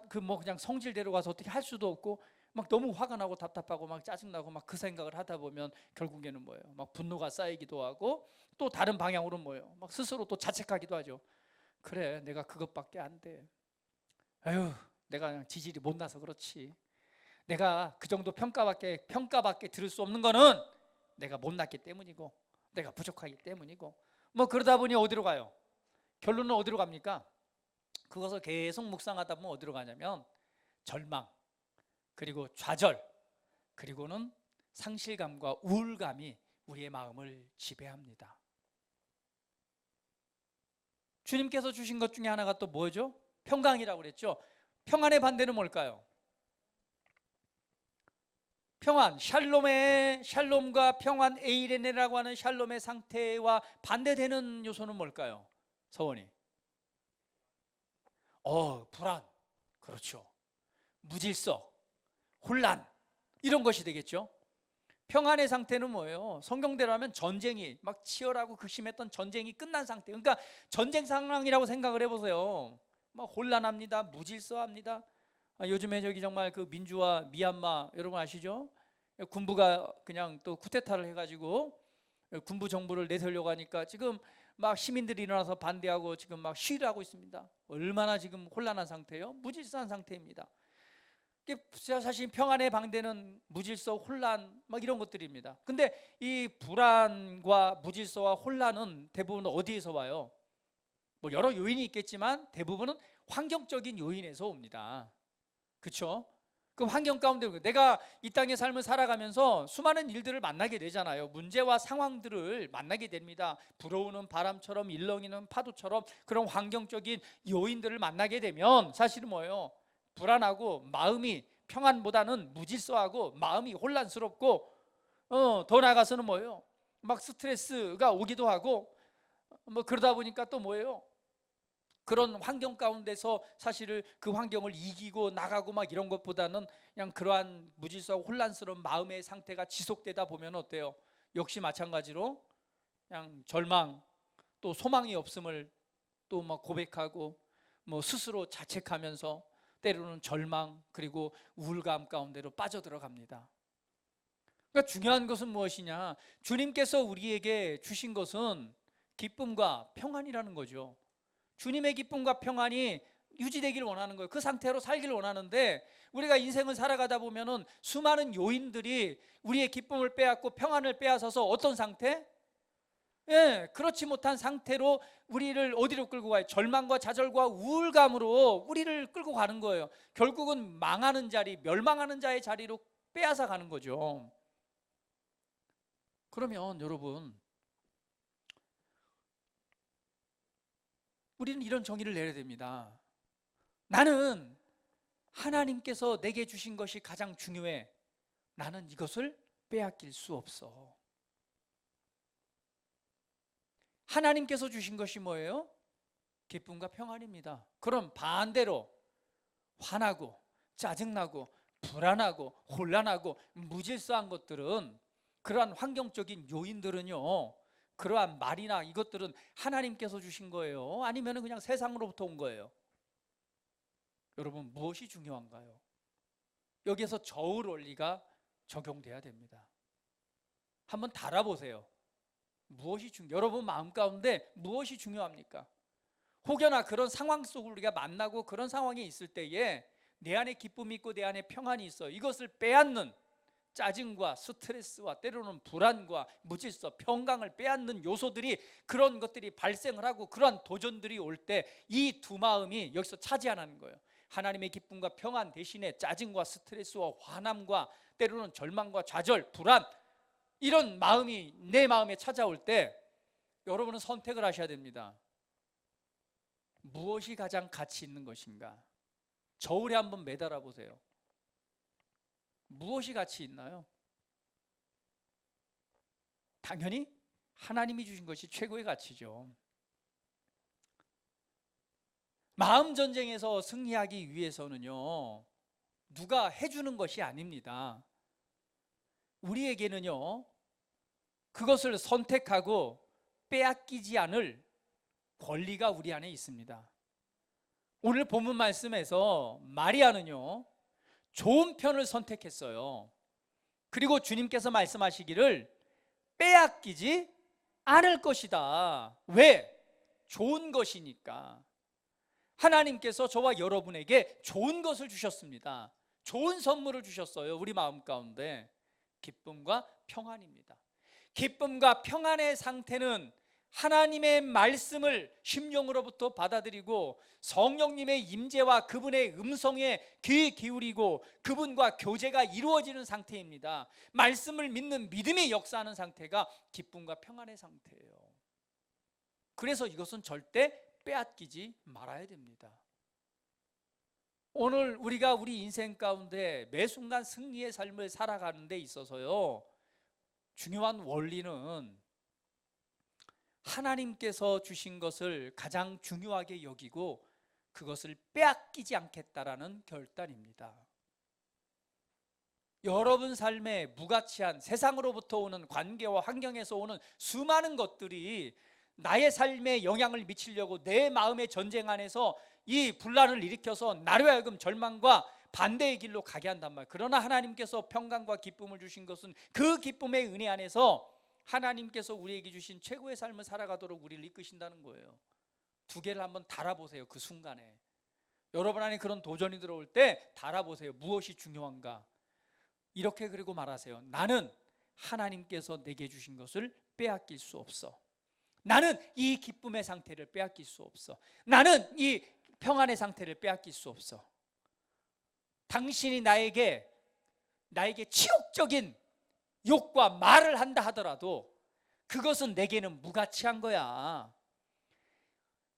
[SPEAKER 1] 그냥 성질대로 가서 어떻게 할 수도 없고, 막 너무 화가 나고 답답하고 막 짜증나고 막 그 생각을 하다 보면 결국에는 뭐예요? 막 분노가 쌓이기도 하고, 또 다른 방향으로 뭐예요? 막 스스로 또 자책하기도 하죠. 그래, 내가 그것밖에 안 돼. 아유, 내가 그냥 지질이 못나서 그렇지. 내가 그 정도 평가밖에 들을 수 없는 거는 내가 못났기 때문이고, 내가 부족하기 때문이고, 뭐 그러다 보니 어디로 가요? 결론은 어디로 갑니까? 그것을 계속 묵상하다 보면 어디로 가냐면 절망, 그리고 좌절, 그리고는 상실감과 우울감이 우리의 마음을 지배합니다. 주님께서 주신 것 중에 하나가 또 뭐죠? 평강이라고 그랬죠. 평안의 반대는 뭘까요? 평안, 샬롬과 평안, 에이레네라고 하는 샬롬의 상태와 반대되는 요소는 뭘까요? 서원이. 불안, 그렇죠. 무질서, 혼란, 이런 것이 되겠죠. 평안의 상태는 뭐예요? 성경대로 하면 전쟁이 막 치열하고 극심했던 전쟁이 끝난 상태. 그러니까 전쟁 상황이라고 생각을 해보세요. 막 혼란합니다. 무질서합니다. 요즘에 저기 정말 그 민주화 미얀마 여러분 아시죠? 군부가 그냥 또 쿠데타를 해가지고 군부 정부를 내세우려고 하니까 지금 막 시민들이 일어나서 반대하고 지금 막 시위를 하고 있습니다. 얼마나 지금 혼란한 상태예요? 무질서한 상태입니다. 사실 평안의 방대는 무질서, 혼란 막 이런 것들입니다. 근데 이 불안과 무질서와 혼란은 대부분 어디에서 와요? 뭐 여러 요인이 있겠지만 대부분은 환경적인 요인에서 옵니다. 그렇죠? 그 환경 가운데 내가 이 땅의 삶을 살아가면서 수많은 일들을 만나게 되잖아요. 문제와 상황들을 만나게 됩니다. 불어오는 바람처럼 일렁이는 파도처럼 그런 환경적인 요인들을 만나게 되면 사실은 뭐예요? 불안하고 마음이 평안보다는 무질서하고 마음이 혼란스럽고, 더 나아가서는 뭐예요? 막 스트레스가 오기도 하고, 뭐 그러다 보니까 또 뭐예요? 그런 환경 가운데서 사실은 그 환경을 이기고 나가고 막 이런 것보다는 그냥 그러한 무질서하고 혼란스러운 마음의 상태가 지속되다 보면 어때요? 역시 마찬가지로 그냥 절망, 또 소망이 없음을 또 막 고백하고, 뭐 스스로 자책하면서 때로는 절망 그리고 우울감 가운데로 빠져들어갑니다. 그러니까 중요한 것은 무엇이냐? 주님께서 우리에게 주신 것은 기쁨과 평안이라는 거죠. 주님의 기쁨과 평안이 유지되기를 원하는 거예요. 그 상태로 살기를 원하는데, 우리가 인생을 살아가다 보면은 수많은 요인들이 우리의 기쁨을 빼앗고 평안을 빼앗아서 어떤 상태? 그렇지 못한 상태로 우리를 어디로 끌고 가요? 절망과 좌절과 우울감으로 우리를 끌고 가는 거예요. 결국은 망하는 자리, 멸망하는 자의 자리로 빼앗아 가는 거죠. 그러면 여러분, 우리는 이런 정의를 내려야 됩니다. 나는 하나님께서 내게 주신 것이 가장 중요해. 나는 이것을 빼앗길 수 없어. 하나님께서 주신 것이 뭐예요? 기쁨과 평안입니다. 그럼 반대로 화나고 짜증나고 불안하고 혼란하고 무질서한 것들은, 그러한 환경적인 요인들은요, 그러한 말이나 이것들은 하나님께서 주신 거예요? 아니면 그냥 세상으로부터 온 거예요? 여러분, 무엇이 중요한가요? 여기에서 저울 원리가 적용돼야 됩니다. 한번 달아보세요. 여러분 마음 가운데 무엇이 중요합니까? 혹여나 그런 상황 속을 우리가 만나고 그런 상황에 있을 때에 내 안에 기쁨이 있고 내 안에 평안이 있어, 이것을 빼앗는 짜증과 스트레스와 때로는 불안과 무질서, 평강을 빼앗는 요소들이, 그런 것들이 발생을 하고 그러한 도전들이 올 때 이 두 마음이 여기서 차지하는 거예요. 하나님의 기쁨과 평안 대신에 짜증과 스트레스와 화남과 때로는 절망과 좌절, 불안, 이런 마음이 내 마음에 찾아올 때 여러분은 선택을 하셔야 됩니다. 무엇이 가장 가치 있는 것인가? 저울에 한번 매달아 보세요. 무엇이 가치 있나요? 당연히 하나님이 주신 것이 최고의 가치죠. 마음 전쟁에서 승리하기 위해서는요, 누가 해주는 것이 아닙니다. 우리에게는요, 그것을 선택하고 빼앗기지 않을 권리가 우리 안에 있습니다. 오늘 본문 말씀에서 마리아는요, 좋은 편을 선택했어요. 그리고 주님께서 말씀하시기를 빼앗기지 않을 것이다. 왜? 좋은 것이니까. 하나님께서 저와 여러분에게 좋은 것을 주셨습니다. 좋은 선물을 주셨어요. 우리 마음 가운데 기쁨과 평안입니다. 기쁨과 평안의 상태는 하나님의 말씀을 심령으로부터 받아들이고 성령님의 임재와 그분의 음성에 귀 기울이고 그분과 교제가 이루어지는 상태입니다. 말씀을 믿는 믿음이 역사하는 상태가 기쁨과 평안의 상태예요. 그래서 이것은 절대 빼앗기지 말아야 됩니다. 오늘 우리가 우리 인생 가운데 매 순간 승리의 삶을 살아가는 데 있어서요, 중요한 원리는 하나님께서 주신 것을 가장 중요하게 여기고 그것을 빼앗기지 않겠다라는 결단입니다. 여러분 삶에 무가치한 세상으로부터 오는 관계와 환경에서 오는 수많은 것들이 나의 삶에 영향을 미치려고 내 마음의 전쟁 안에서 이 분란을 일으켜서 나로 하여금 절망과 반대의 길로 가게 한단 말이에요. 그러나 하나님께서 평강과 기쁨을 주신 것은 그 기쁨의 은혜 안에서 하나님께서 우리에게 주신 최고의 삶을 살아가도록 우리를 이끄신다는 거예요. 두 개를 한번 달아보세요. 그 순간에 여러분 안에 그런 도전이 들어올 때 달아보세요. 무엇이 중요한가? 이렇게 그리고 말하세요. 나는 하나님께서 내게 주신 것을 빼앗길 수 없어. 나는 이 기쁨의 상태를 빼앗길 수 없어. 나는 이 평안의 상태를 빼앗길 수 없어. 당신이 나에게 치욕적인 욕과 말을 한다 하더라도 그것은 내게는 무가치한 거야.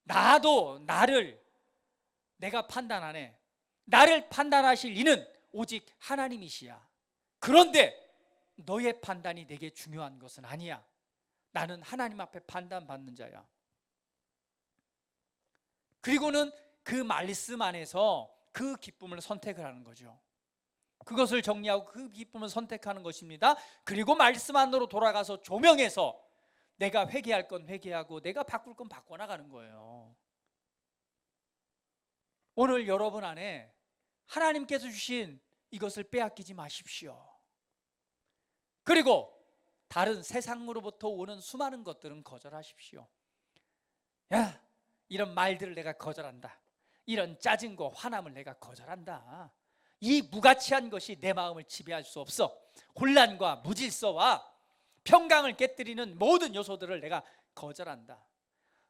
[SPEAKER 1] 나도 나를 내가 판단 안 해. 나를 판단하실 이는 오직 하나님이시야. 그런데 너의 판단이 내게 중요한 것은 아니야. 나는 하나님 앞에 판단받는 자야. 그리고는 그 말씀 안에서 그 기쁨을 선택을 하는 거죠. 그것을 정리하고 그 기쁨을 선택하는 것입니다. 그리고 말씀 안으로 돌아가서 조명해서 내가 회개할 건 회개하고 내가 바꿀 건 바꿔나가는 거예요. 오늘 여러분 안에 하나님께서 주신 이것을 빼앗기지 마십시오. 그리고 다른 세상으로부터 오는 수많은 것들은 거절하십시오. 야, 이런 말들을 내가 거절한다. 이런 짜증과 화남을 내가 거절한다. 이 무가치한 것이 내 마음을 지배할 수 없어. 혼란과 무질서와 평강을 깨뜨리는 모든 요소들을 내가 거절한다.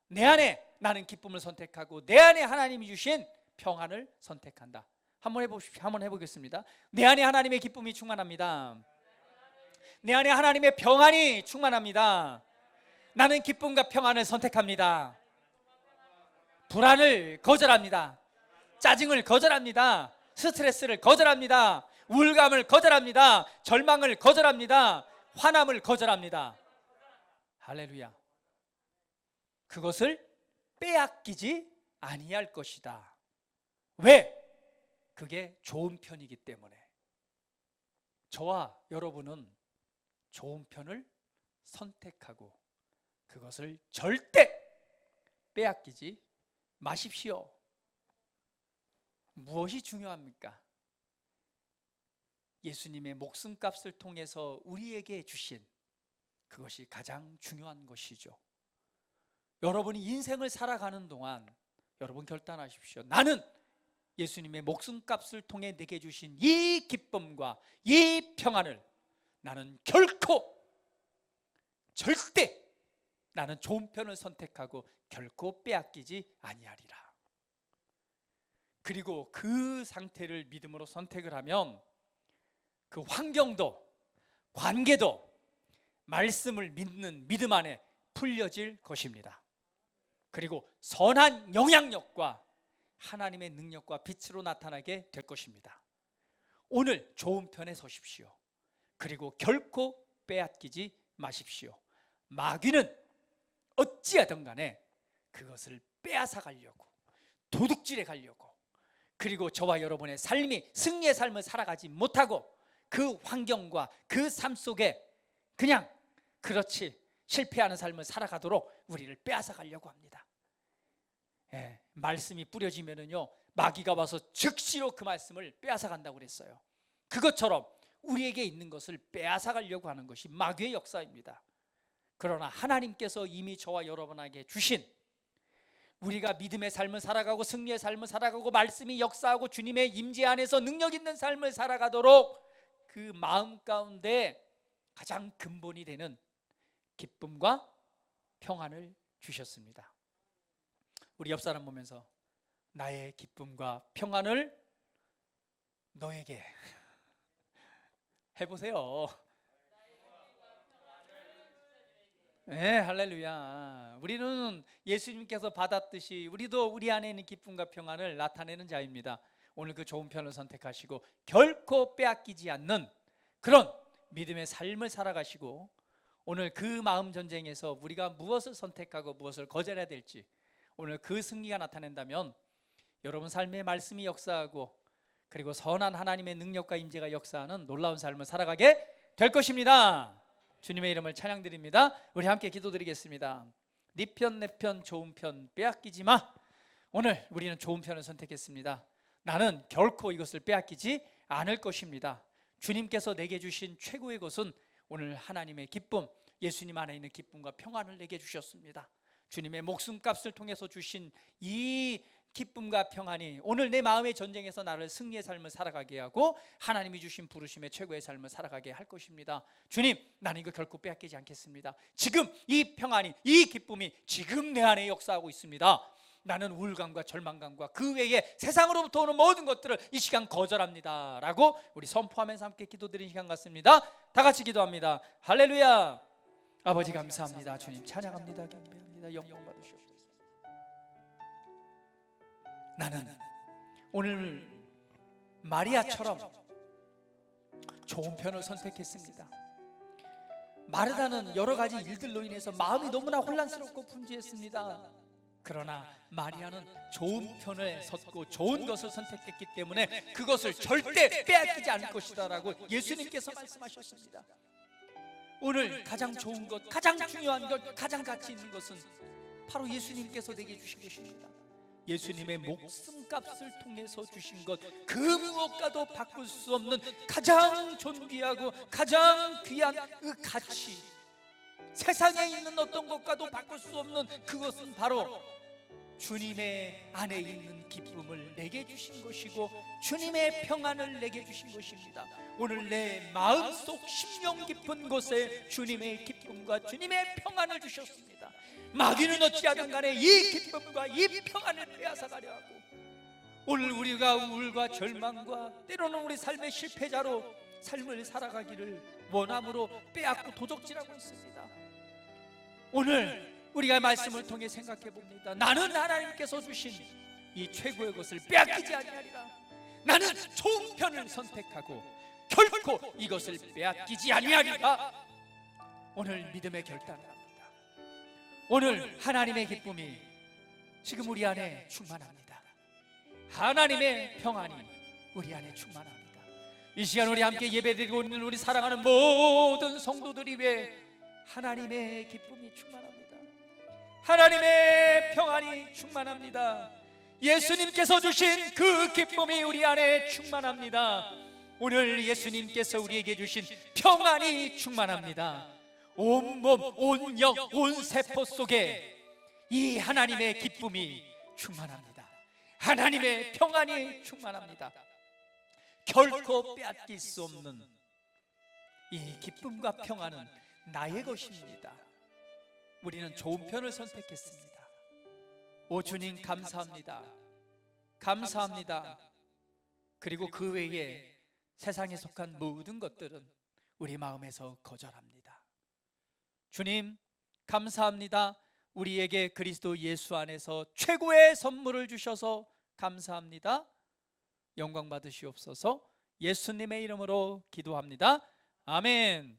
[SPEAKER 1] 내 안에 나는 기쁨을 선택하고 내 안에 하나님이 주신 평안을 선택한다. 한번 해보십시오. 한번 해보겠습니다. 내 안에 하나님의 기쁨이 충만합니다. 내 안에 하나님의 평안이 충만합니다. 나는 기쁨과 평안을 선택합니다. 불안을 거절합니다. 짜증을 거절합니다. 스트레스를 거절합니다. 우울감을 거절합니다. 절망을 거절합니다. 화남을 거절합니다. 할렐루야. 그것을 빼앗기지 아니할 것이다. 왜? 그게 좋은 편이기 때문에. 저와 여러분은 좋은 편을 선택하고 그것을 절대 빼앗기지 마십시오. 무엇이 중요합니까? 예수님의 목숨값을 통해서 우리에게 주신 그것이 가장 중요한 것이죠. 여러분이 인생을 살아가는 동안 여러분 결단하십시오. 나는 예수님의 목숨값을 통해 내게 주신 이 기쁨과 이 평안을 나는 결코 절대 나는 좋은 편을 선택하고 결코 빼앗기지 아니하리라. 그리고 그 상태를 믿음으로 선택을 하면 그 환경도 관계도 말씀을 믿는 믿음 안에 풀려질 것입니다. 그리고 선한 영향력과 하나님의 능력과 빛으로 나타나게 될 것입니다. 오늘 좋은 편에 서십시오. 그리고 결코 빼앗기지 마십시오. 마귀는 어찌하든 간에 그것을 빼앗아 가려고, 도둑질해 가려고, 그리고 저와 여러분의 삶이 승리의 삶을 살아가지 못하고 그 환경과 그 삶 속에 그냥 그렇지 실패하는 삶을 살아가도록 우리를 빼앗아 가려고 합니다. 말씀이 뿌려지면은요, 마귀가 와서 즉시로 그 말씀을 빼앗아 간다고 그랬어요. 그것처럼 우리에게 있는 것을 빼앗아 가려고 하는 것이 마귀의 역사입니다. 그러나 하나님께서 이미 저와 여러분에게 주신 우리가 믿음의 삶을 살아가고 승리의 삶을 살아가고 말씀이 역사하고 주님의 임재 안에서 능력 있는 삶을 살아가도록 그 마음 가운데 가장 근본이 되는 기쁨과 평안을 주셨습니다. 우리 옆 사람 보면서 나의 기쁨과 평안을 너에게 해보세요. 네, 할렐루야. 우리는 예수님께서 받았듯이 우리도 우리 안에 있는 기쁨과 평안을 나타내는 자입니다. 오늘 그 좋은 편을 선택하시고 결코 빼앗기지 않는 그런 믿음의 삶을 살아가시고 오늘 그 마음 전쟁에서 우리가 무엇을 선택하고 무엇을 거절해야 될지 오늘 그 승리가 나타낸다면 여러분 삶의 말씀이 역사하고 그리고 선한 하나님의 능력과 임재가 역사하는 놀라운 삶을 살아가게 될 것입니다. 주님의 이름을 찬양드립니다. 우리 함께 기도드리겠습니다. 네 편 내 편 좋은 편 빼앗기지 마. 오늘 우리는 좋은 편을 선택했습니다. 나는 결코 이것을 빼앗기지 않을 것입니다. 주님께서 내게 주신 최고의 것은 오늘 하나님의 기쁨, 예수님 안에 있는 기쁨과 평안을 내게 주셨습니다. 주님의 목숨값을 통해서 주신 이 기쁨과 평안이 오늘 내 마음의 전쟁에서 나를 승리의 삶을 살아가게 하고 하나님이 주신 부르심의 최고의 삶을 살아가게 할 것입니다. 주님, 나는 이거 결코 빼앗기지 않겠습니다. 지금 이 평안이, 이 기쁨이 지금 내 안에 역사하고 있습니다. 나는 우울감과 절망감과 그 외에 세상으로부터 오는 모든 것들을 이 시간 거절합니다 라고 우리 선포하면서 함께 기도드리는 시간 같습니다. 다 같이 기도합니다. 할렐루야. 아버지 감사합니다. 주님 찬양합니다. 경배합니다. 영광 받으시옵소서. 나는 오늘 마리아처럼 좋은 편을 선택했습니다. 마르다는 여러 가지 일들로 인해서 마음이 너무나 혼란스럽고 분주했습니다. 그러나 마리아는 좋은 편에 섰고 좋은 것을 선택했기 때문에 그것을 절대 빼앗기지 않을 것이다 라고 예수님께서 말씀하셨습니다. 오늘 가장 좋은 것, 가장 중요한 것, 가장 가치 있는 것은 바로 예수님께서 내게 주신 것입니다. 예수님의 목숨값을 통해서 주신 것, 그 무엇과도 바꿀 수 없는 가장 존귀하고 가장 귀한 그 가치, 세상에 있는 어떤 것과도 바꿀 수 없는 그것은 바로 주님의 안에 있는 기쁨을 내게 주신 것이고 주님의 평안을 내게 주신 것입니다. 오늘 내 마음속 심령 깊은 곳에 주님의 기쁨과 주님의 평안을 주셨습니다. 마귀는 어찌하든 간에 이 기쁨과 이 평안을 빼앗아가려 하고 오늘 우리가 우울과 절망과 때로는 우리 삶의 실패자로 삶을 살아가기를 원함으로 빼앗고 도적질하고 있습니다. 오늘 우리가 말씀을 통해 생각해 봅니다. 나는 하나님께서 주신 이 최고의 것을 빼앗기지 아니하리라. 나는 좋은 편을 선택하고 결코 이것을 빼앗기지 아니하리라. 오늘 믿음의 결단을 합니다. 오늘 하나님의 기쁨이 지금 우리 안에 충만합니다. 하나님의 평안이 우리 안에 충만합니다. 이 시간 우리 함께 예배드리고 있는 우리 사랑하는 모든 성도들이 왜 하나님의 기쁨이 충만합니다. 하나님의 평안이 충만합니다. 예수님께서 주신 그 기쁨이 우리 안에 충만합니다. 오늘 예수님께서 우리에게 주신 평안이 충만합니다. 온몸, 온 영, 온 세포 속에 이 하나님의 기쁨이 충만합니다. 하나님의 평안이 충만합니다. 결코 빼앗길 수 없는 이 기쁨과 평안은 나의 것입니다. 우리는 좋은 편을 선택했습니다. 오 주님 감사합니다. 감사합니다. 그리고 그 외에 세상에 속한 모든 것들은 우리 마음에서 거절합니다. 주님 감사합니다. 우리에게 그리스도 예수 안에서 최고의 선물을 주셔서 감사합니다. 영광 받으시옵소서. 예수님의 이름으로 기도합니다. 아멘.